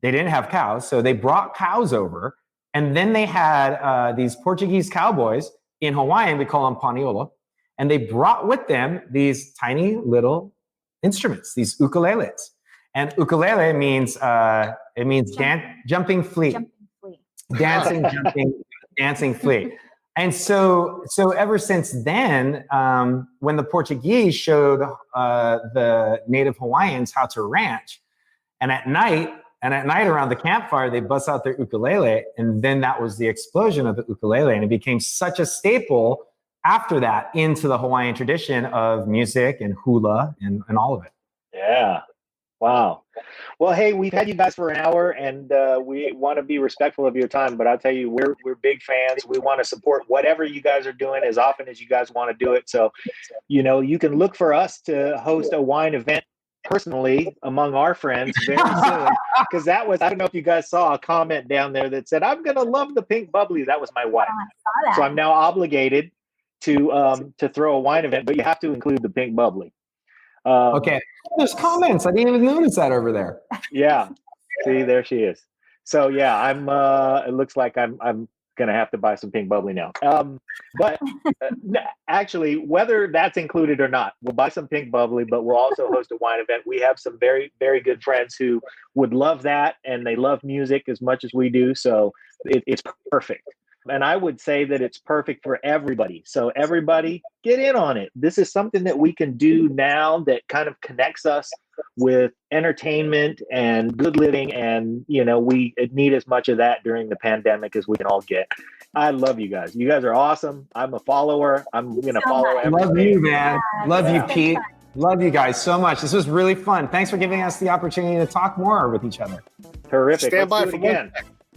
they didn't have cows. So they brought cows over, and then they had these Portuguese cowboys in Hawaiian, we call them paniola, and they brought with them these tiny little instruments, these ukuleles. And ukulele means jumping flea. Dancing, jumping, dancing flea. And so ever since then, when the Portuguese showed the native Hawaiians how to ranch, and at night around the campfire, they bust out their ukulele, and then that was the explosion of the ukulele, and it became such a staple after that into the Hawaiian tradition of music and hula and all of it. Yeah. Wow. Well, hey, we've had you guys for an hour, and we want to be respectful of your time. But I'll tell you, we're big fans. We want to support whatever you guys are doing as often as you guys want to do it. So, you can look for us to host a wine event personally among our friends very soon, because I don't know if you guys saw a comment down there that said, "I'm gonna love the pink bubbly." That was my wife. Oh, I saw that. So I'm now obligated to throw a wine event, but you have to include the pink bubbly. Okay. There's comments. I didn't even notice that over there. Yeah. See, there she is. So yeah, I'm it looks like I'm gonna have to buy some pink bubbly now. But actually, whether that's included or not, we'll buy some pink bubbly, but we'll also host a wine event. We have some very, very good friends who would love that, and they love music as much as we do. So it's perfect. And I would say that it's perfect for everybody. So everybody get in on it. This is something that we can do now that kind of connects us with entertainment and good living. And, we need as much of that during the pandemic as we can all get. I love you guys. You guys are awesome. I'm a follower. I'm going to follow everything. Love you, man. Love you, Pete. Love you guys so much. This was really fun. Thanks for giving us the opportunity to talk more with each other. Terrific. Stand by Let's do for it again.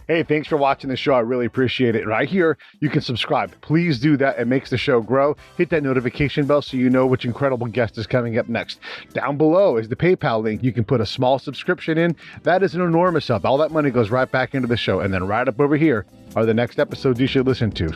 Hey, thanks for watching the show. I really appreciate it. Right here, you can subscribe. Please do that. It makes the show grow. Hit that notification bell so you know which incredible guest is coming up next. Down below is the PayPal link. You can put a small subscription in. That is an enormous help. All that money goes right back into the show. And then right up over here are the next episodes you should listen to.